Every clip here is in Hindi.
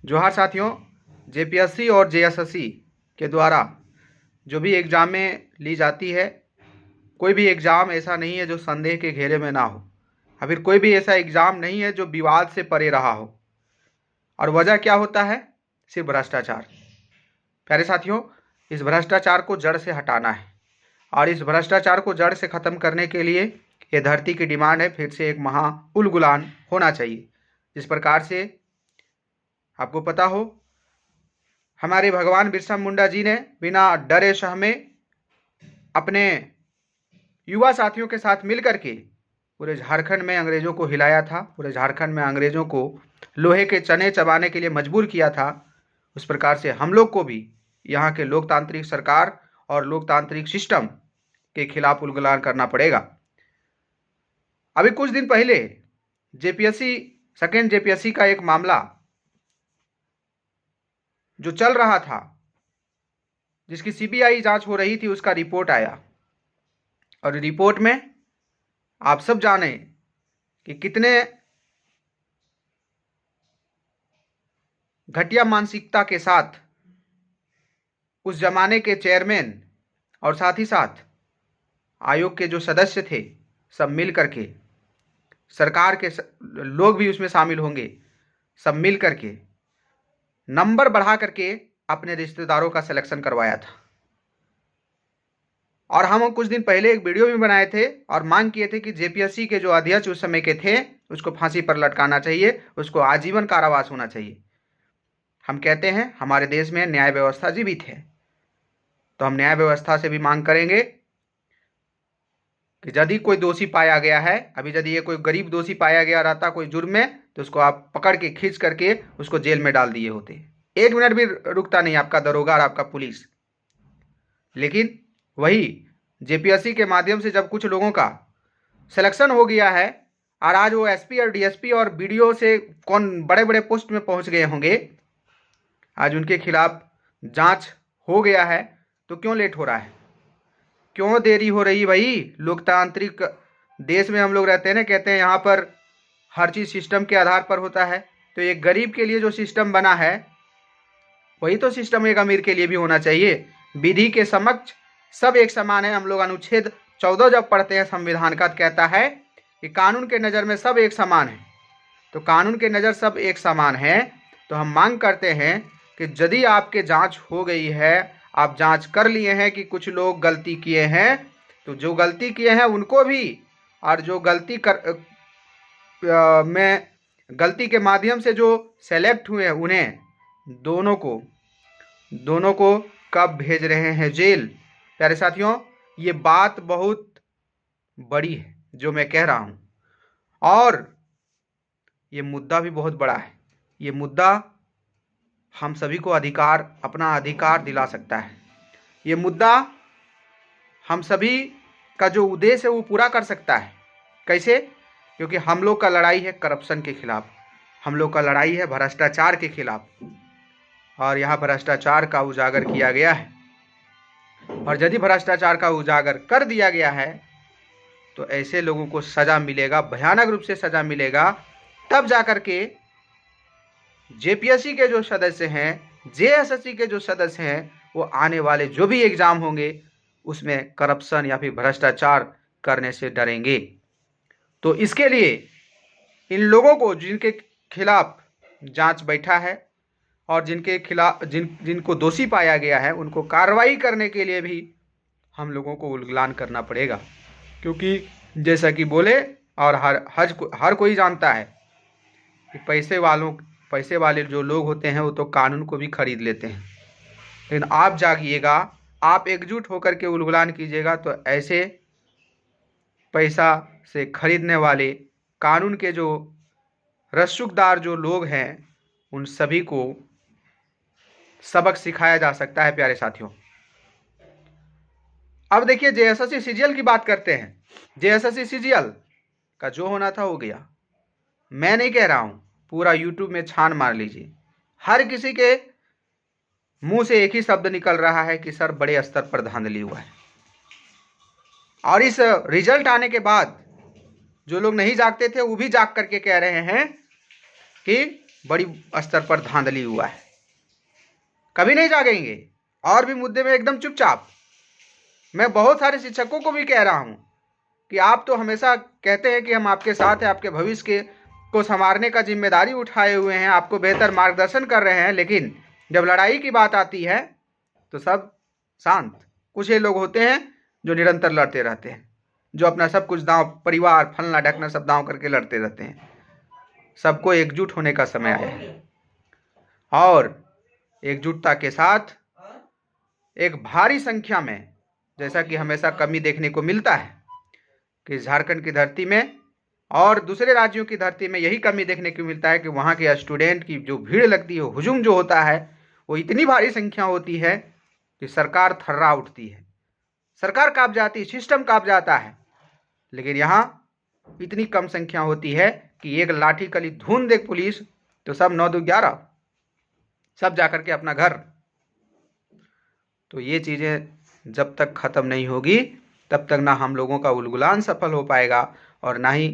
जोहार साथियों। जेपीएससी और जेएसएससी के द्वारा जो भी एग्ज़ामें ली जाती है, कोई भी एग्ज़ाम ऐसा नहीं है जो संदेह के घेरे में ना हो, या फिर कोई भी ऐसा एग्ज़ाम नहीं है जो विवाद से परे रहा हो। और वजह क्या होता है? सिर्फ भ्रष्टाचार। प्यारे साथियों, इस भ्रष्टाचार को जड़ से हटाना है, और इस भ्रष्टाचार को जड़ से ख़त्म करने के लिए ये धरती की डिमांड है, फिर से एक महा उलगुलान होना चाहिए। जिस प्रकार से आपको पता हो, हमारे भगवान बिरसा मुंडा जी ने बिना डरे सहमे अपने युवा साथियों के साथ मिलकर के पूरे झारखंड में अंग्रेजों को हिलाया था, पूरे झारखंड में अंग्रेजों को लोहे के चने चबाने के लिए मजबूर किया था। उस प्रकार से हम लोग को भी यहाँ के लोकतांत्रिक सरकार और लोकतांत्रिक सिस्टम के खिलाफ उलगुलान करना पड़ेगा। अभी कुछ दिन पहले सेकेंड जेपीएससी का एक मामला जो चल रहा था, जिसकी सीबीआई जांच हो रही थी, उसका रिपोर्ट आया। और रिपोर्ट में आप सब जाने कि कितने घटिया मानसिकता के साथ उस जमाने के चेयरमैन और साथ ही साथ आयोग के जो सदस्य थे, सब मिल करके, सरकार के लोग भी उसमें शामिल होंगे, सब मिल करके नंबर बढ़ा करके अपने रिश्तेदारों का सिलेक्शन करवाया था। और हम कुछ दिन पहले एक वीडियो भी बनाए थे और मांग किए थे कि जेपीएससी के जो अध्यक्ष उस समय के थे, उसको फांसी पर लटकाना चाहिए, उसको आजीवन कारावास होना चाहिए। हम कहते हैं हमारे देश में न्याय व्यवस्था जीवित है, तो हम न्याय व्यवस्था से भी मांग करेंगे कि यदि कोई दोषी पाया गया है, अभी यदि ये कोई गरीब दोषी पाया गया रहता कोई जुर्म में, तो उसको आप पकड़ के खींच करके उसको जेल में डाल दिए होते। 1 मिनट भी रुकता नहीं आपका दरोगा और आपका पुलिस। लेकिन वही जेपीएससी के माध्यम से जब कुछ लोगों का सिलेक्शन हो गया है, और आज वो एसपी और डीएसपी और बीडीओ से कौन बड़े बड़े पोस्ट में पहुंच गए होंगे, आज उनके खिलाफ जांच हो गया है, तो क्यों लेट हो रहा है? क्यों देरी हो रही? भाई, लोकतांत्रिक देश में हम लोग रहते हैं ना, कहते हैं यहाँ पर हर चीज़ सिस्टम के आधार पर होता है। तो एक गरीब के लिए जो सिस्टम बना है, वही तो सिस्टम एक अमीर के लिए भी होना चाहिए। विधि के समक्ष सब एक समान है। हम लोग अनुच्छेद 14 जब पढ़ते हैं संविधान का, कहता है कि कानून के नज़र में सब एक समान है। तो कानून के नज़र सब एक समान है, तो हम मांग करते हैं कि यदि आपके जांच हो गई है, आप जांच कर लिए हैं कि कुछ लोग गलती किए हैं, तो जो गलती किए हैं उनको भी, और जो गलती में गलती के माध्यम से जो सेलेक्ट हुए हैं उन्हें दोनों को कब भेज रहे हैं जेल? प्यारे साथियों, ये बात बहुत बड़ी है जो मैं कह रहा हूँ, और ये मुद्दा भी बहुत बड़ा है। ये मुद्दा हम सभी को अपना अधिकार दिला सकता है। ये मुद्दा हम सभी का जो उद्देश्य है वो पूरा कर सकता है। कैसे? क्योंकि हम लोग का लड़ाई है करप्शन के खिलाफ, हम लोग का लड़ाई है भ्रष्टाचार के खिलाफ, और यहाँ भ्रष्टाचार का उजागर किया गया है। और यदि भ्रष्टाचार का उजागर कर दिया गया है, तो ऐसे लोगों को सज़ा मिलेगा, भयानक रूप से सज़ा मिलेगा। तब जाकर के जेपीएससी के जो सदस्य हैं, जेएसएससी के जो सदस्य हैं, वो आने वाले जो भी एग्ज़ाम होंगे उसमें करप्शन या फिर भ्रष्टाचार करने से डरेंगे। तो इसके लिए इन लोगों को, जिनके खिलाफ जांच बैठा है और जिनके खिलाफ जिनको दोषी पाया गया है, उनको कार्रवाई करने के लिए भी हम लोगों को उलगलान करना पड़ेगा। क्योंकि जैसा कि बोले, और हर कोई जानता है कि पैसे वाले जो लोग होते हैं वो तो कानून को भी खरीद लेते हैं। लेकिन आप जागिएगा, आप एकजुट होकर के उलगलान कीजिएगा, तो ऐसे पैसा से खरीदने वाले कानून के जो रसूखदार जो लोग हैं, उन सभी को सबक सिखाया जा सकता है। प्यारे साथियों, अब देखिए जेएसएससी सीजीएल की बात करते हैं। जेएसएससी सीजीएल का जो होना था हो गया। मैं नहीं कह रहा हूँ, पूरा यूट्यूब में छान मार लीजिए, हर किसी के मुंह से एक ही शब्द निकल रहा है कि सर बड़े स्तर पर धांधली हुआ है। और इस रिजल्ट आने के बाद जो लोग नहीं जागते थे वो भी जाग करके कह रहे हैं कि बड़ी स्तर पर धांधली हुआ है। कभी नहीं जागेंगे और भी मुद्दे में एकदम चुपचाप। मैं बहुत सारे शिक्षकों को भी कह रहा हूं कि आप तो हमेशा कहते हैं कि हम आपके साथ हैं, आपके भविष्य के को संवारने का जिम्मेदारी उठाए हुए हैं, आपको बेहतर मार्गदर्शन कर रहे हैं, लेकिन जब लड़ाई की बात आती है तो सब शांत। कुछ ये लोग होते हैं जो निरंतर लड़ते रहते हैं, जो अपना सब कुछ दांव, परिवार, फलना ढकना सब दांव करके लड़ते रहते हैं। सबको एकजुट होने का समय आया है और एकजुटता के साथ एक भारी संख्या में, जैसा कि हमेशा कमी देखने को मिलता है कि झारखंड की धरती में और दूसरे राज्यों की धरती में यही कमी देखने को मिलता है कि वहाँ के स्टूडेंट की जो भीड़ लगती है, हुजूम जो होता है, वो इतनी भारी संख्या होती है कि सरकार थर्रा उठती है, सरकार कांप जाती है, सिस्टम कांप जाता है। लेकिन यहाँ इतनी कम संख्या होती है कि एक लाठी कली धून देख पुलिस तो सब 9 2 11 सब जाकर के अपना घर। तो ये चीज़ें जब तक ख़त्म नहीं होगी तब तक ना हम लोगों का उलगुलान सफल हो पाएगा और ना ही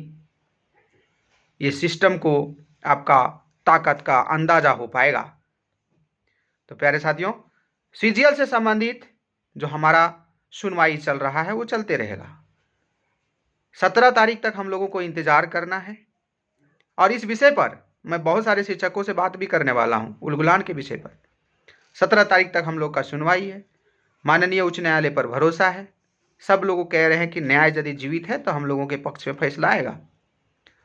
ये सिस्टम को आपका ताकत का अंदाजा हो पाएगा। तो प्यारे साथियों, सीजीएल से संबंधित जो हमारा सुनवाई चल रहा है वो चलते रहेगा। 17 तारीख तक हम लोगों को इंतज़ार करना है और इस विषय पर मैं बहुत सारे शिक्षकों से बात भी करने वाला हूँ, उलगुलान के विषय पर। 17 तारीख तक हम लोग का सुनवाई है। माननीय उच्च न्यायालय पर भरोसा है। सब लोग कह रहे हैं कि न्याय यदि जीवित है तो हम लोगों के पक्ष में फैसला आएगा।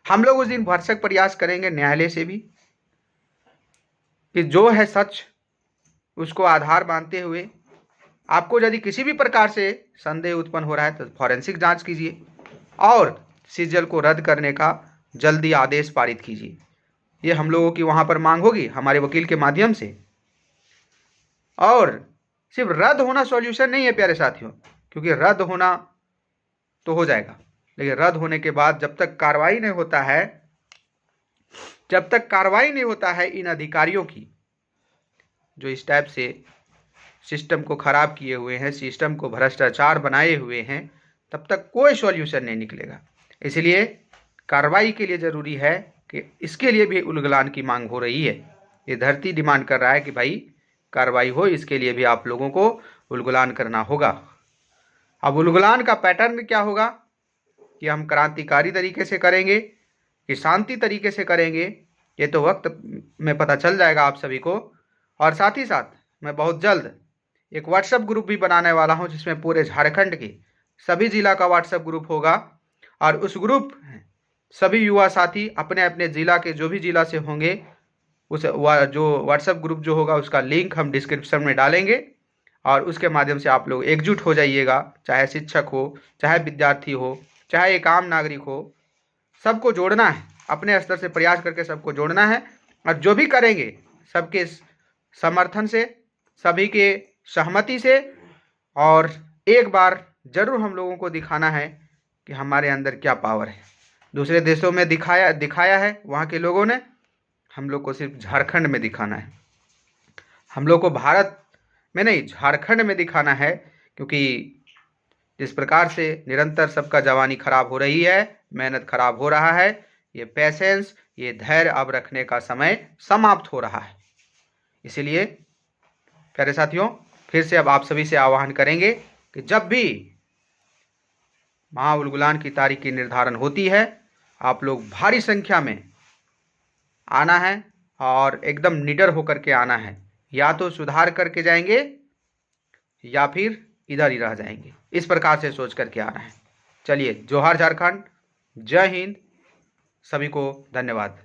हम लोग उस दिन भरसक प्रयास करेंगे न्यायालय से भी कि जो है सच उसको आधार मानते हुए आपको यदि किसी भी प्रकार से संदेह उत्पन्न हो रहा है तो फॉरेंसिक जांच कीजिए और सीजीएल को रद्द करने का जल्दी आदेश पारित कीजिए। ये हम लोगों की वहाँ पर मांग होगी हमारे वकील के माध्यम से। और सिर्फ रद्द होना सॉल्यूशन नहीं है प्यारे साथियों, क्योंकि रद्द होना तो हो जाएगा, लेकिन रद्द होने के बाद जब तक कार्रवाई नहीं होता है इन अधिकारियों की जो इस टाइप से सिस्टम को खराब किए हुए हैं, सिस्टम को भ्रष्टाचार बनाए हुए हैं, तब तक कोई सॉल्यूशन नहीं निकलेगा। इसलिए कार्रवाई के लिए ज़रूरी है कि इसके लिए भी उलगुलान की मांग हो रही है। ये धरती डिमांड कर रहा है कि भाई कार्रवाई हो, इसके लिए भी आप लोगों को उलगुलान करना होगा। अब उलगुलान का पैटर्न क्या होगा कि हम क्रांतिकारी तरीके से करेंगे कि शांति तरीके से करेंगे, ये तो वक्त में पता चल जाएगा आप सभी को। और साथ ही साथ मैं बहुत जल्द एक व्हाट्सएप ग्रुप भी बनाने वाला हूं जिसमें पूरे झारखंड के सभी जिला का व्हाट्सएप ग्रुप होगा और उस ग्रुप सभी युवा साथी अपने अपने जिला के जो भी जिला से होंगे उस जो व्हाट्सएप ग्रुप जो होगा उसका लिंक हम डिस्क्रिप्शन में डालेंगे और उसके माध्यम से आप लोग एकजुट हो जाइएगा। चाहे शिक्षक हो, चाहे विद्यार्थी हो, चाहे एक आम नागरिक हो, सबको जोड़ना है, अपने स्तर से प्रयास करके सबको जोड़ना है। और जो भी करेंगे सबके समर्थन से, सभी के सहमति से, और एक बार जरूर हम लोगों को दिखाना है कि हमारे अंदर क्या पावर है। दूसरे देशों में दिखाया है वहाँ के लोगों ने, हम लोग को सिर्फ झारखंड में दिखाना है। हम लोग को भारत में नहीं, झारखंड में दिखाना है, क्योंकि जिस प्रकार से निरंतर सबका जवानी खराब हो रही है, मेहनत खराब हो रहा है, ये पेशेंस, ये धैर्य अब रखने का समय समाप्त हो रहा है। इसीलिए प्यारे साथियों, फिर से अब आप सभी से आह्वान करेंगे कि जब भी महा उलगुलान की तारीख की निर्धारण होती है, आप लोग भारी संख्या में आना है और एकदम निडर होकर के आना है। या तो सुधार करके जाएंगे या फिर इधर ही रह जाएंगे, इस प्रकार से सोच करके आना है। चलिए, जोहार झारखंड, जय हिंद, सभी को धन्यवाद।